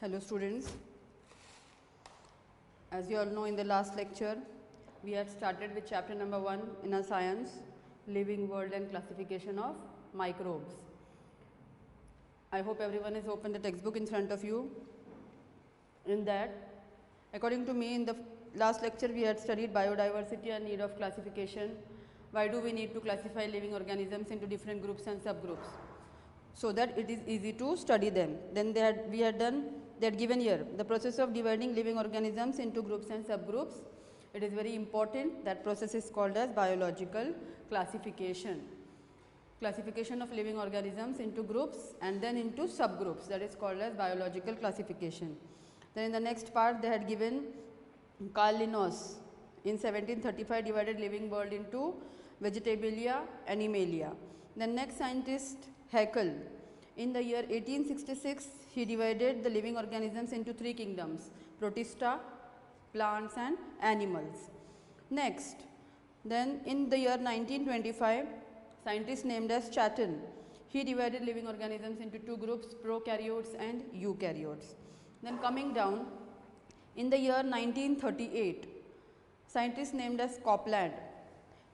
Hello students, as you all know, in the last lecture we had started with chapter number 1 in our science, living world and classification of microbes. I hope everyone has opened the textbook in front of you. In that, according to me, in the last lecture we had studied biodiversity and need of classification. Why do we need to classify living organisms into different groups and subgroups? So that it is easy to study them. Then we had given here the process of dividing living organisms into groups and subgroups. It is very important. That process is called as biological classification. Classification of living organisms into groups and then into subgroups, that is called as biological classification. Then in the next part they had given Carl Linnaeus in 1735 divided living world into Vegetabilia, Animalia. The next scientist Haeckel, in the year 1866, he divided the living organisms into 3 kingdoms: Protista, plants and animals. Next, then in the year 1925, scientist named as Chatton, he divided living organisms into 2 groups: prokaryotes and eukaryotes. Then coming down, in the year 1938, scientist named as Copland,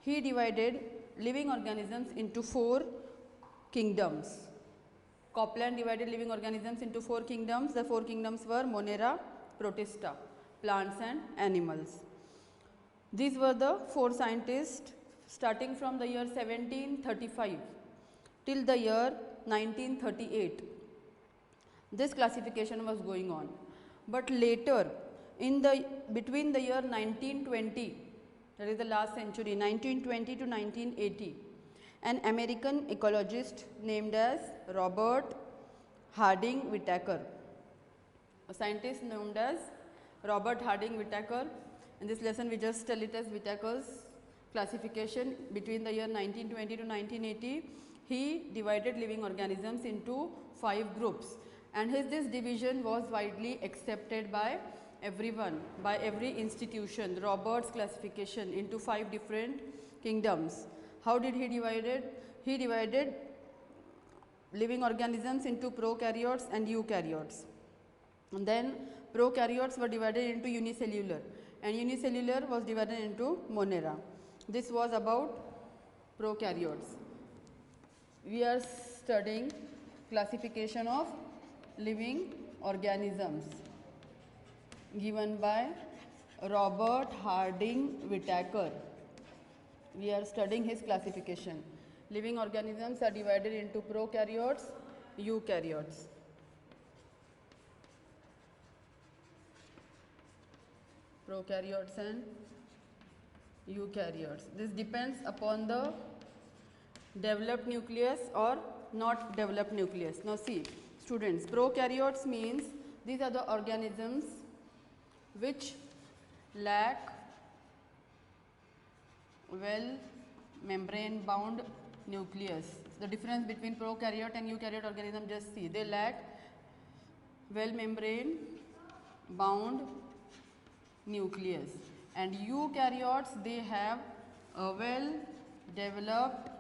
he divided living organisms into 4 kingdoms. Copland divided living organisms into 4 kingdoms. The 4 kingdoms were Monera, Protista, plants and animals. These were the 4 scientists starting from the year 1735 till the year 1938. This classification was going on. But later, between the year 1920, that is the last century, 1920 to 1980, an American ecologist named as Robert Harding Whittaker, a scientist named as Robert Harding Whittaker. In this lesson we just tell it as Whittaker's classification. Between the year 1920 to 1980, he divided living organisms into 5 groups, and this division was widely accepted by everyone, by every institution. Robert's classification into 5 different kingdoms. How did he divide it? He divided living organisms into prokaryotes and eukaryotes. And then prokaryotes were divided into unicellular, and unicellular was divided into Monera. This was about prokaryotes. We are studying classification of living organisms given by Robert Harding Whittaker. We are studying his classification. Living organisms are divided into prokaryotes, eukaryotes. Prokaryotes and eukaryotes. This depends upon the developed nucleus or not developed nucleus. Now see, students, prokaryotes means these are the organisms which lack well membrane bound nucleus. The difference between prokaryote and eukaryote organism, just see, they lack well membrane bound nucleus, and eukaryotes, they have a well developed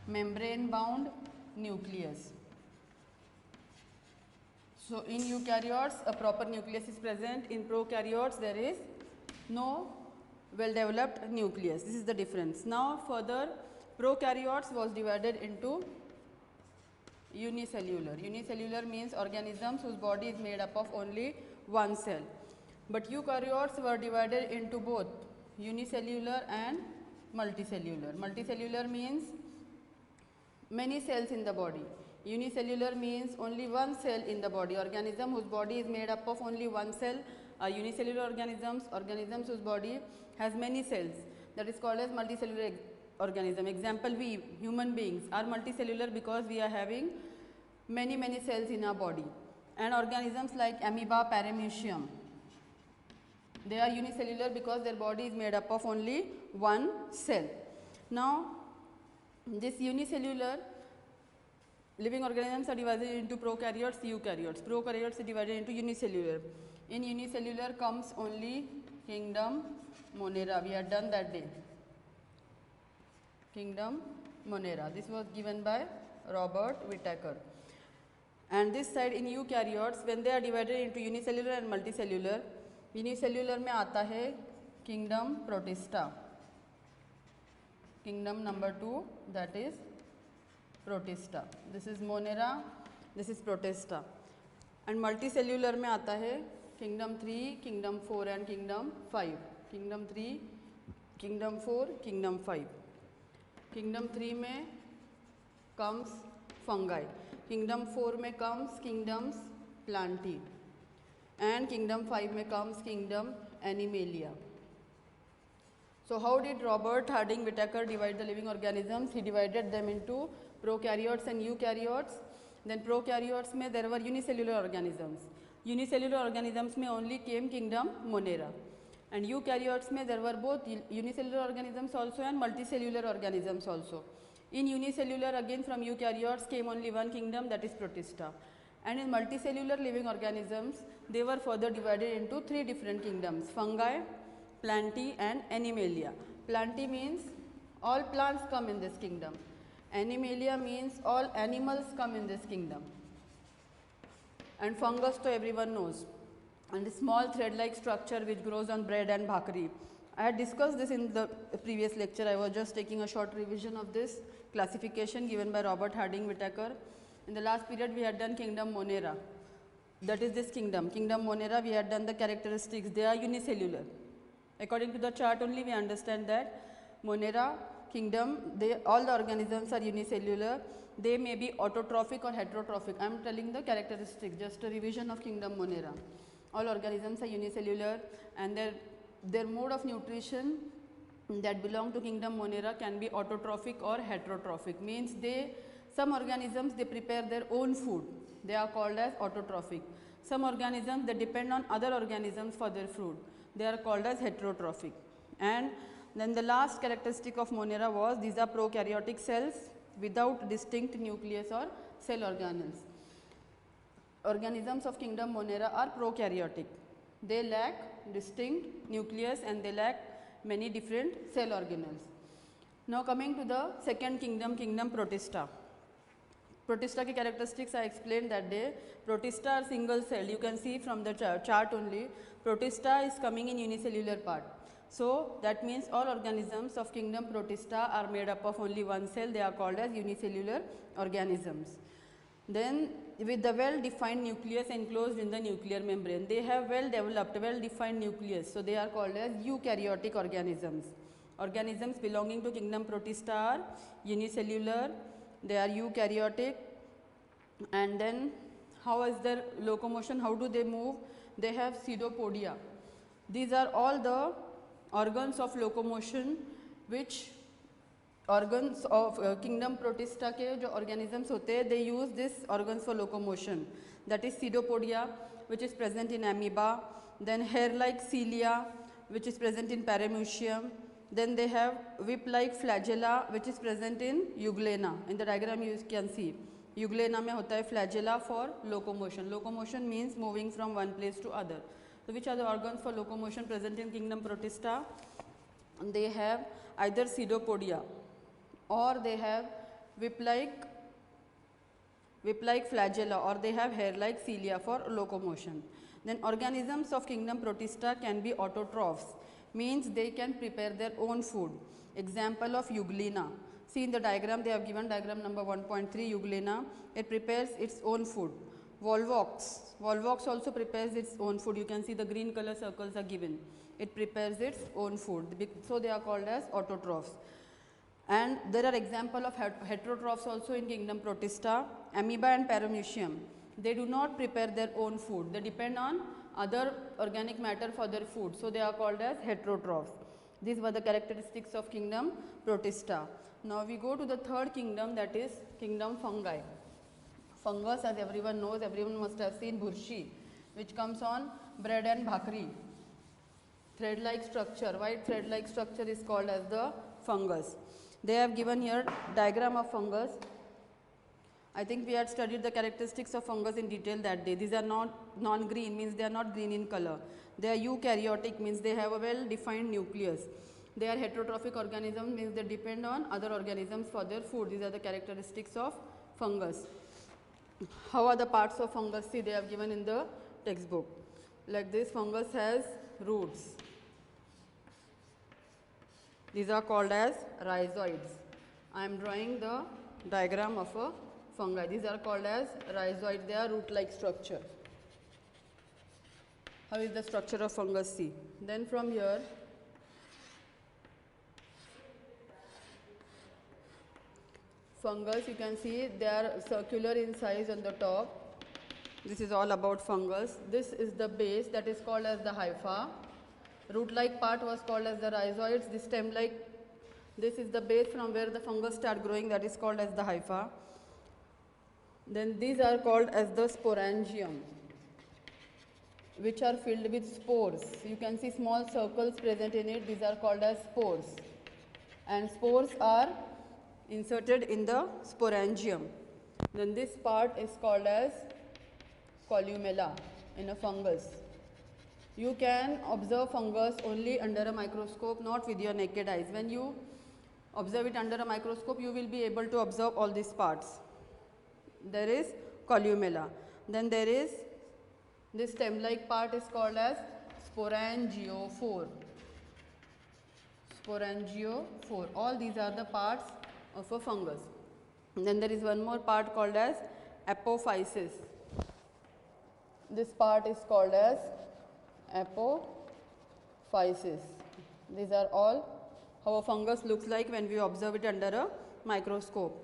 membrane bound nucleus. So in eukaryotes a proper nucleus is present. In prokaryotes there is no well developed nucleus. This is the difference. Now further, prokaryotes was divided into unicellular. Unicellular means organisms whose body is made up of only one cell. But eukaryotes were divided into both unicellular and multicellular. Multicellular means many cells in the body. Unicellular means only one cell in the body. Organism whose body is made up of only one cell are unicellular organisms. Organisms whose body has many cells, that is called as multicellular organism. Example, we human beings are multicellular because we are having many cells in our body. And organisms like amoeba, paramecium, they are unicellular because their body is made up of only one cell. Now this unicellular living organisms are divided into prokaryotes, eukaryotes. Prokaryotes are divided into unicellular. In unicellular comes only kingdom Monera. We had done that day. Kingdom Monera. This was given by Robert Whittaker. And this side in eukaryotes, when they are divided into unicellular and multicellular, unicellular में आता है kingdom protista, kingdom number 2, that is protista. This is Monera, this is protista. And multicellular में आता है kingdom 3, kingdom 4 and kingdom 5. Kingdom 3, kingdom 4, kingdom 5. Kingdom 3 में comes fungi. Kingdom 4 में comes kingdoms plantae. And kingdom 5 में comes kingdom animalia. So how did Robert Harding Whittaker divide the living organisms? He divided them into prokaryotes and eukaryotes. Then prokaryotes में there were unicellular organisms. Unicellular organisms में only came kingdom Monera. And eukaryotes में there were both unicellular organisms also and multicellular organisms also. In unicellular, again from eukaryotes came only one kingdom, that is protista. And in multicellular living organisms, they were further divided into 3 different kingdoms: fungi, plantae and animalia. Plantae means all plants come in this kingdom. Animalia means all animals come in this kingdom. And fungus to everyone knows. And a small thread-like structure which grows on bread and bhakri. I had discussed this in the previous lecture. I was just taking a short revision of this classification given by Robert Harding Whittaker. In the last period we had done kingdom Monera. That is this kingdom. Kingdom Monera, we had done the characteristics. They are unicellular. According to the chart only we understand that Monera kingdom, all the organisms are unicellular. They may be autotrophic or heterotrophic. I am telling the characteristics, just a revision of kingdom Monera. All organisms are unicellular and their mode of nutrition that belong to kingdom Monera can be autotrophic or heterotrophic. Means some organisms they prepare their own food. They are called as autotrophic. Some organisms they depend on other organisms for their food. They are called as heterotrophic. And then the last characteristic of Monera was these are prokaryotic cells without distinct nucleus or cell organelles. Organisms of kingdom Monera are prokaryotic. They lack distinct nucleus and they lack many different cell organelles. Now coming to the second kingdom, kingdom Protista. Protista ki characteristics I explained that day. Protista are single celled. You can see from the chart only. Protista is coming in unicellular part. So that means all organisms of kingdom Protista are made up of only one cell. They are called as unicellular organisms. Then with the well-defined nucleus enclosed in the nuclear membrane, they have well-developed, well-defined nucleus. So they are called as eukaryotic organisms. Organisms belonging to kingdom Protista are unicellular, they are eukaryotic. And then how is their locomotion, how do they move? They have pseudopodia. These are all the organs of locomotion which organs of kingdom Protista के जो organisms होते हैं, they use these organs for locomotion. That is pseudopodia, which is present in amoeba. Then hair-like cilia, which is present in paramecium. Then they have whip-like flagella, which is present in euglena. In the diagram you can see, euglena में होता है flagella for locomotion. Locomotion means moving from one place to other. So which are the organs for locomotion present in kingdom Protista? They have either pseudopodia or they have whip-like flagella or they have hair-like cilia for locomotion. Then organisms of kingdom Protista can be autotrophs, means they can prepare their own food. Example of euglena. See in the diagram they have given diagram number 1.3 euglena. It prepares its own food. Volvox also prepares its own food. You can see the green color circles are given. It prepares its own food. So they are called as autotrophs. And there are examples of heterotrophs also in kingdom Protista. Amoeba and paramecium. They do not prepare their own food. They depend on other organic matter for their food. So they are called as heterotrophs. These were the characteristics of kingdom Protista. Now we go to the third kingdom, that is kingdom fungi. Fungus, as everyone knows, everyone must have seen burshi, which comes on bread and bhakri. Thread-like structure, white thread-like structure is called as the fungus. They have given here diagram of fungus. I think we had studied the characteristics of fungus in detail that day. These are not non-green, means they are not green in color. They are eukaryotic, means they have a well-defined nucleus. They are heterotrophic organisms, means they depend on other organisms for their food. These are the characteristics of fungus. How are the parts of fungus? See, they have given in the textbook. Like this, fungus has roots. These are called as rhizoids. I am drawing the diagram of a fungi. These are called as rhizoids. They are root-like structure. How is the structure of fungus? See. Then from here, fungus, you can see they are circular in size on the top. This is all about fungus. This is the base, that is called as the hypha. Root-like part was called as the rhizoids. This stem-like, this is the base from where the fungus start growing, that is called as the hypha. Then these are called as the sporangium, which are filled with spores. You can see small circles present in it. These are called as spores. And spores are inserted in the sporangium. Then this part is called as columella in a fungus. You can observe fungus only under a microscope, not with your naked eyes. When you observe it under a microscope, you will be able to observe all these parts. There is columella. Then there is this stem-like part is called as sporangiophore. Sporangiophore. All these are the parts of a fungus. And then there is one more part called as apophysis. This part is called as apophysis. These are all how a fungus looks like when we observe it under a microscope.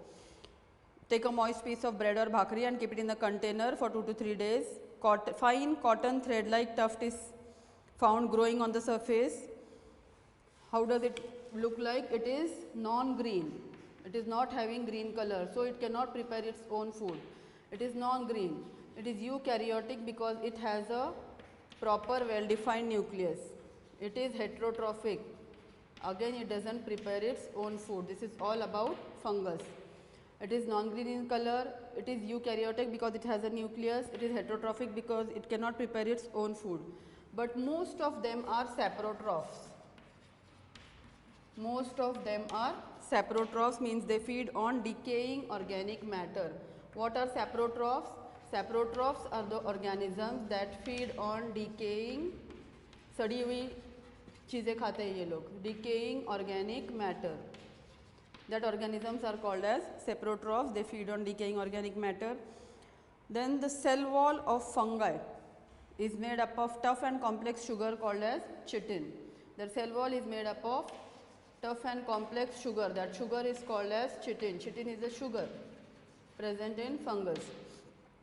Take a moist piece of bread or bhakri and keep it in the container for 2 to 3 days. Fine cotton thread-like tuft is found growing on the surface. How does it look like? It is non-green. It is not having green color, so it cannot prepare its own food. It is non-green. It is eukaryotic because it has a proper well-defined nucleus. It is heterotrophic. Again, it doesn't prepare its own food. This is all about fungus. It is non-green in color. It is eukaryotic because it has a nucleus. It is heterotrophic because it cannot prepare its own food. But most of them are saprotrophs. Most of them are saprotrophs, means they feed on decaying organic matter. What are saprotrophs? Saprotrophs are the organisms that feed on decaying, सड़ी हुई चीज़ें खाते हैं ये लोग, decaying organic matter. That organisms are called as saprotrophs. They feed on decaying organic matter. Then the cell wall of fungi is made up of tough and complex sugar called as chitin. Their cell wall is made up of tough and complex sugar. That sugar is called as chitin. Chitin is a sugar present in fungus.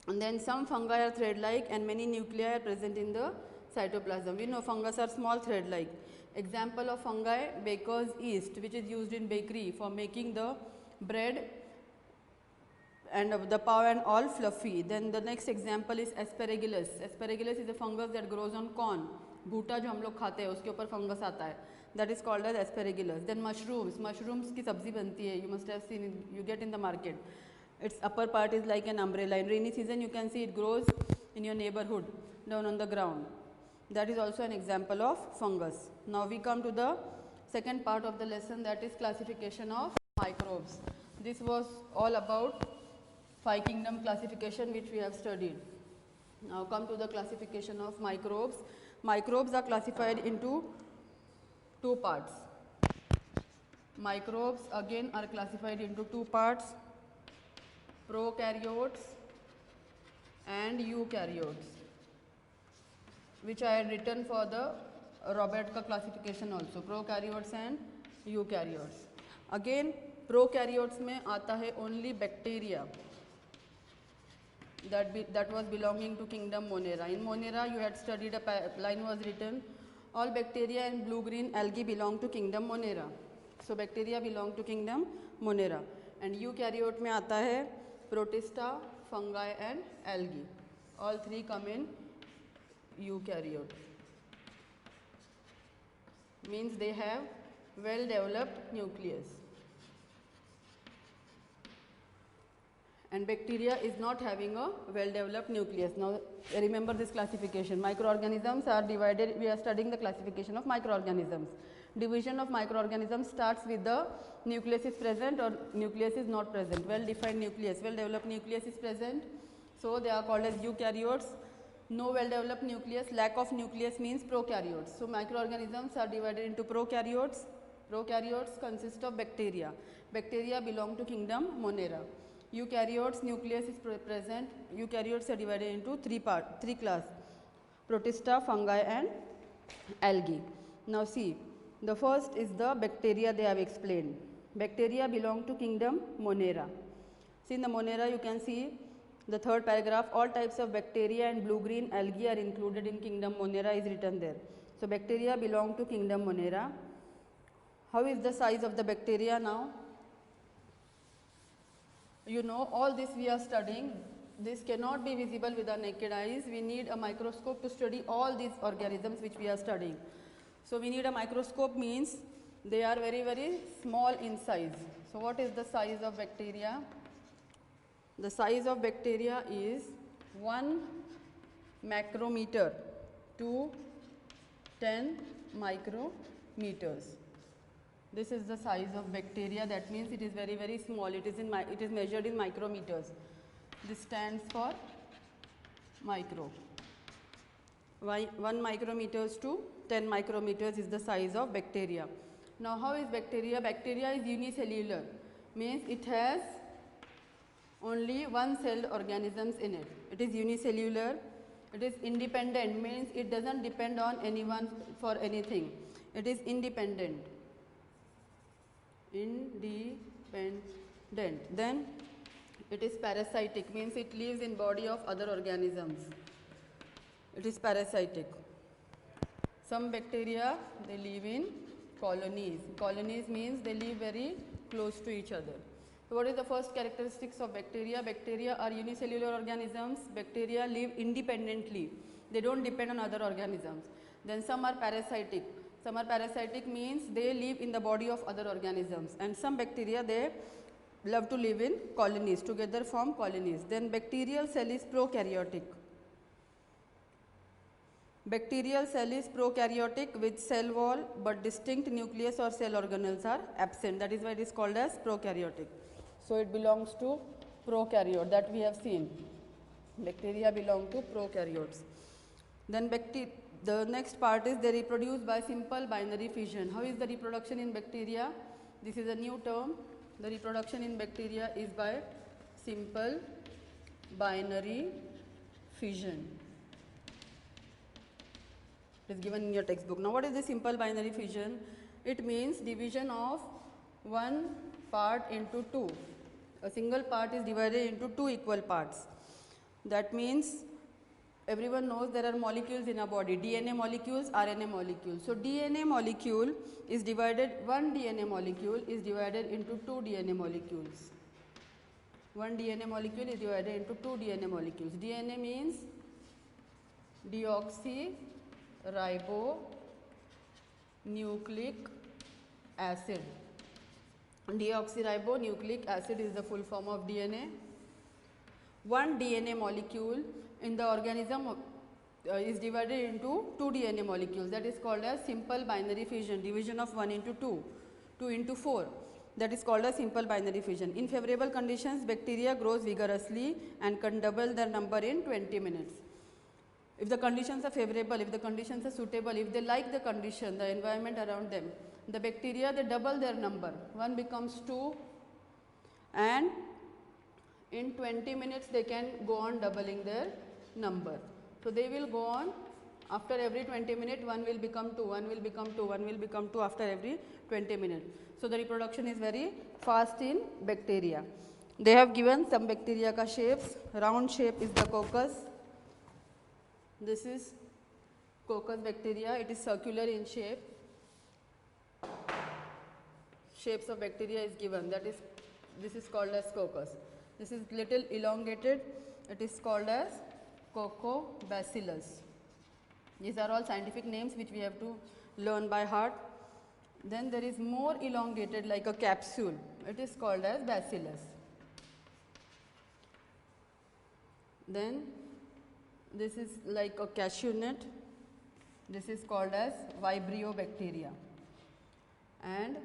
And then some fungi are thread-like and many nuclei are present in the cytoplasm. We know fungus are small thread-like. Example of fungi, baker's yeast, which is used in bakery for making the bread and the pav and all fluffy. Then the next example is aspergillus. Aspergillus is a fungus that grows on corn. भूटा जो हम लोग खाते हैं उसके ऊपर fungus आता है. That is called as aspergillus. Then mushrooms. Mushrooms की सब्जी बनती है. You must have seen it. You get in the market. Its upper part is like an umbrella. In rainy season, you can see it grows in your neighborhood down on the ground. That is also an example of fungus. Now we come to the second part of the lesson, that is classification of microbes. This was all about 5 kingdom classification which we have studied. Now come to the classification of microbes. Microbes are classified into 2 parts. Microbes again are classified into 2 parts, prokaryotes and eukaryotes, which I had written for the Robertka classification also, prokaryotes and eukaryotes. Again, prokaryotes में आता है only bacteria that was belonging to kingdom Monera. In Monera, you had studied a line was written, all bacteria and blue-green algae belong to kingdom Monera. So bacteria belong to kingdom Monera. And eukaryote में आता है protista, fungi and algae. All 3 come in eukaryote. Means they have well-developed nucleus. And bacteria is not having a well-developed nucleus. Now remember this classification. Microorganisms are divided. We are studying the classification of microorganisms. Division of microorganisms starts with the nucleus is present or nucleus is not present. Well-defined nucleus, well-developed nucleus is present. So they are called as eukaryotes. No well-developed nucleus, lack of nucleus means prokaryotes. So microorganisms are divided into prokaryotes. Prokaryotes consist of bacteria. Bacteria belong to kingdom Monera. Eukaryotes, nucleus is present. Eukaryotes are divided into three class: Protista, fungi and algae. Now see, the first is the bacteria they have explained. Bacteria belong to kingdom Monera. See, in the Monera you can see the third paragraph, all types of bacteria and blue-green algae are included in kingdom Monera is written there. So bacteria belong to kingdom Monera. How is the size of the bacteria now? You know, all this we are studying, this cannot be visible with our naked eyes. We need a microscope to study all these organisms which we are studying. So we need a microscope, means they are very, very small in size. So what is the size of bacteria? The size of bacteria is 1 macrometer to 10 micrometers. This is the size of bacteria. That means it is very, very small. It is measured in micrometers. This stands for micro. 1 micrometers to 10 micrometers is the size of bacteria. Now how is bacteria? Bacteria is unicellular, means it has only one-celled organisms in it. It is unicellular. It is independent, means it doesn't depend on anyone for anything. It is independent. Then it is parasitic, means it lives in body of other organisms. It is parasitic. Some bacteria, they live in colonies. Colonies means they live very close to each other. So what is the first characteristics of bacteria? Bacteria are unicellular organisms. Bacteria live independently. They don't depend on other organisms. Then some are parasitic. Some are parasitic means they live in the body of other organisms. And some bacteria, they love to live in colonies, together form colonies. Then bacterial cell is prokaryotic. Bacterial cell is prokaryotic with cell wall, but distinct nucleus or cell organelles are absent. That is why it is called as prokaryotic. So it belongs to prokaryote, that we have seen. Bacteria belong to prokaryotes. Then the next part is they reproduce by simple binary fission. How is the reproduction in bacteria? This is a new term. The reproduction in bacteria is by simple binary fission. It is given in your textbook. Now what is the simple binary fission? It means division of one part into two. A single part is divided into two equal parts. That means everyone knows there are molecules in our body, DNA molecules, RNA molecules. So DNA molecule is divided, one DNA molecule is divided into two DNA molecules. One DNA molecule is divided into two DNA molecules. DNA means deoxyribonucleic acid. Deoxyribonucleic acid is the full form of DNA. One DNA molecule in the organism is divided into two DNA molecules. That is called as simple binary fission, division of 1 into 2, 2 into 4. That is called as simple binary fission. In favorable conditions, bacteria grows vigorously and can double their number in 20 minutes. If the conditions are favorable, if the conditions are suitable, if they like the condition, the environment around them, the bacteria, they double their number. 1 becomes 2, and in 20 minutes they can go on doubling their number. So they will go on, after every 20 minutes 1 will become 2, 1 will become 2, 1 will become 2 after every 20 minutes. So the reproduction is very fast in bacteria. They have given some bacteria ka shapes. Round shape is the coccus. This is coccus bacteria. It is circular in shape. Shapes of bacteria is given. That is, this is called as coccus. This is little elongated. It is called as Coccobacillus. These are all scientific names which we have to learn by heart. Then there is more elongated like a capsule. It is called as Bacillus. Then this is like a cashew nut. This is called as Vibrio bacteria. And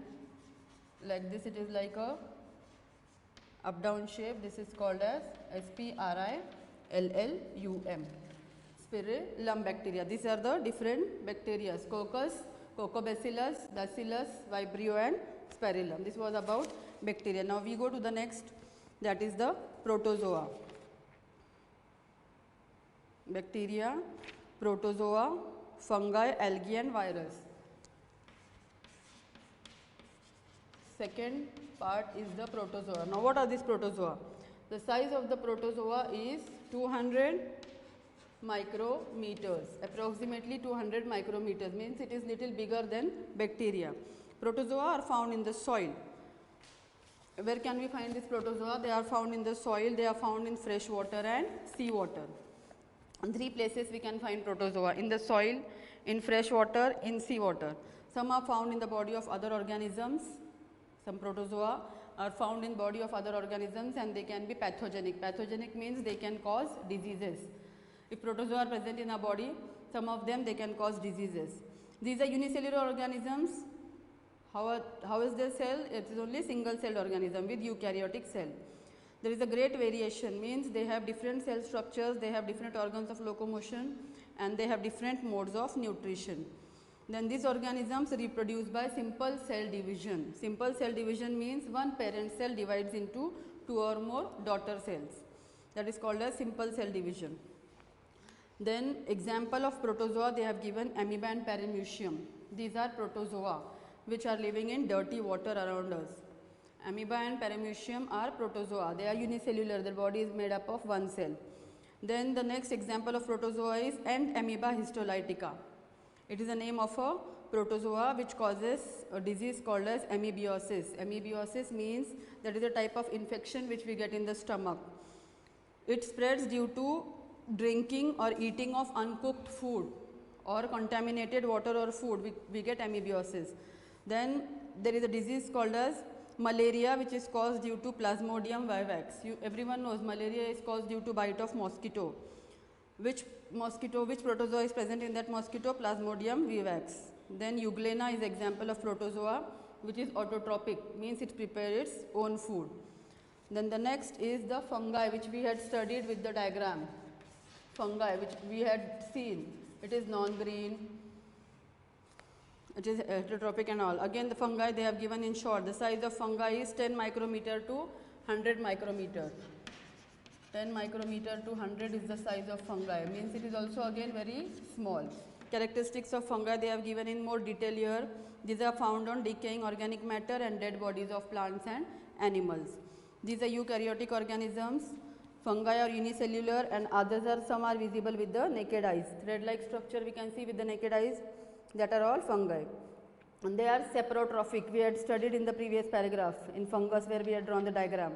like this, it is like a up-down shape. This is called as Spri LLUM. Spirillum bacteria. These are the different bacteria: Coccus, Coccobacillus, Bacillus, Vibrio and Spirillum. This was about bacteria. Now we go to the next, that is the protozoa. Bacteria, protozoa, fungi, algae and virus. Second part is the protozoa. Now what are these protozoa? The size of the protozoa is 200 micrometers, approximately 200 micrometers, means it is little bigger than bacteria. Protozoa are found in the soil. Where can we find this protozoa? They are found in the soil, they are found in fresh water and sea water. In 3 places we can find protozoa: in the soil, in fresh water, in sea water. Some are found in the body of other organisms. Some protozoa are found in body of other organisms and they can be pathogenic. Pathogenic means they can cause diseases. If protozoa are present in our body, some of them they can cause diseases. These are unicellular organisms. How is their cell? It is only single celled organism with eukaryotic cell. There is a great variation, means they have different cell structures, they have different organs of locomotion and they have different modes of nutrition. Then these organisms reproduce by simple cell division. Simple cell division means one parent cell divides into 2 or more daughter cells. That is called as simple cell division. Then example of protozoa they have given: amoeba and paramecium. These are protozoa which are living in dirty water around us. Amoeba and paramecium are protozoa. They are unicellular, their body is made up of one cell. Then the next example of protozoa is Entamoeba histolytica. It is the name of a protozoa which causes a disease called as amebiosis. Amebiosis means that is a type of infection which we get in the stomach. It spreads due to drinking or eating of uncooked food or contaminated water or food. We get amebiosis. Then there is a disease called as malaria, which is caused due to Plasmodium vivax. Everyone knows malaria is caused due to bite of mosquito. Which protozoa is present in that mosquito? Plasmodium vivax. Then Euglena is example of protozoa which is autotrophic, means it prepares its own food. Then the next is the fungi, which we had studied with the diagram. Fungi which we had seen, it is non-green, it is heterotrophic and all. Again the fungi they have given in short. The size of fungi is 10 micrometer to 100 micrometer. 10 micrometer to 100 is the size of fungi, means it is also again very small. Characteristics of fungi they have given in more detail here. These are found on decaying organic matter and dead bodies of plants and animals. These are eukaryotic organisms. Fungi are unicellular and others are, some are visible with the naked eyes. Thread-like structure we can see with the naked eyes, that are all fungi. And they are saprotrophic. We had studied in the previous paragraph in fungus where we had drawn the diagram.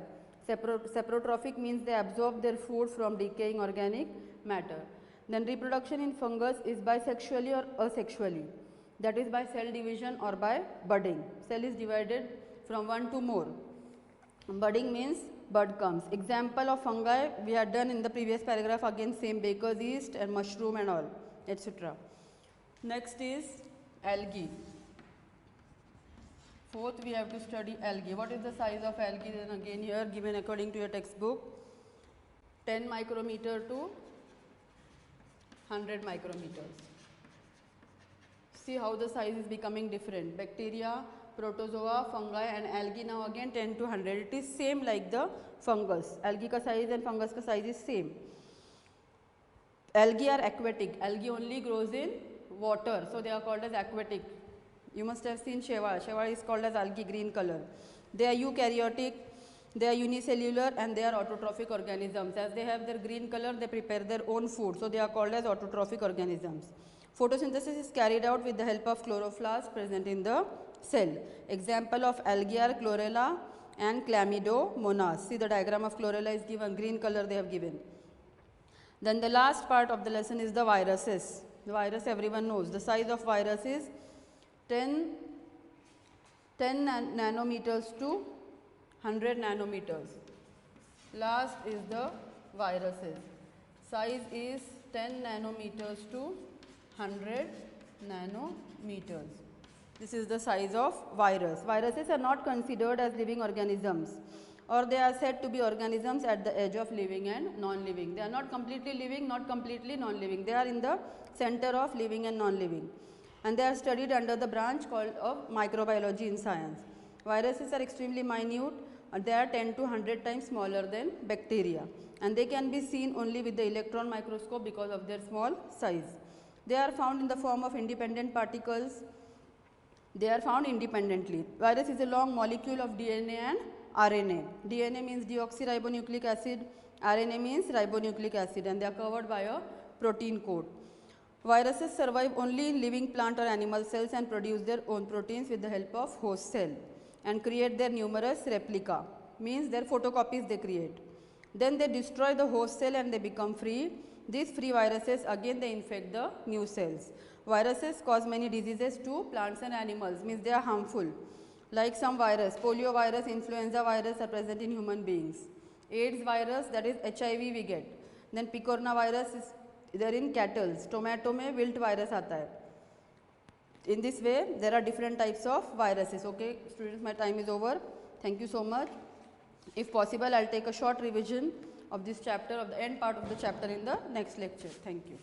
Saprotrophic means they absorb their food from decaying organic matter. Then reproduction in fungus is bisexually or asexually. That is by cell division or by budding. Cell is divided from one to more. Budding means bud comes. Example of fungi we had done in the previous paragraph, again same, baker's yeast and mushroom and all, etc. Next is algae. Fourth we have to study algae. What is the size of algae? Then again here given according to your textbook, 10 micrometer to 100 micrometers. See how the size is becoming different. Bacteria, protozoa, fungi and algae now again 10 to 100. It is same like the fungus. Algae ka size and fungus ka size is same. Algae are aquatic. Algae only grows in water, so they are called as aquatic. You must have seen shewal. Shewal is called as algae, green color. They are eukaryotic, they are unicellular and they are autotrophic organisms. As they have their green color, they prepare their own food, so they are called as autotrophic organisms. Photosynthesis is carried out with the help of chloroplasts present in the cell. Example of algae are chlorella and chlamydomonas. See the diagram of chlorella is given, green color they have given. Then the last part of the lesson is the viruses. The virus everyone knows. The size of virus is 10 nanometers to 100 nanometers. Last is the viruses. Size is 10 nanometers to 100 nanometers. This is the size of virus. Viruses are not considered as living organisms. or they are said to be organisms at the edge of living and non-living. They are not completely living, not completely non-living. They are in the center of living and non-living, and they are studied under the branch called of microbiology in science. Viruses are extremely minute. They are 10 to 100 times smaller than bacteria, and they can be seen only with the electron microscope because of their small size. They are found in the form of independent particles. They are found independently. Virus is a long molecule of DNA and RNA. DNA means deoxyribonucleic acid, RNA means ribonucleic acid, and they are covered by a protein coat. Viruses survive only in living plant or animal cells and produce their own proteins with the help of host cell and create their numerous replica, means their photocopies they create. Then they destroy the host cell and they become free. These free viruses again they infect the new cells. Viruses cause many diseases to plants and animals, means they are harmful. Like some virus, polio virus, influenza virus are present in human beings. AIDS virus, that is HIV we get. Then picorna virus is there in cattle. Tomato में wilt virus आता है. In this way, there are different types of viruses. Okay, students, my time is over. Thank you so much. If possible, I'll take a short revision of this chapter, of the end part of the chapter in the next lecture. Thank you.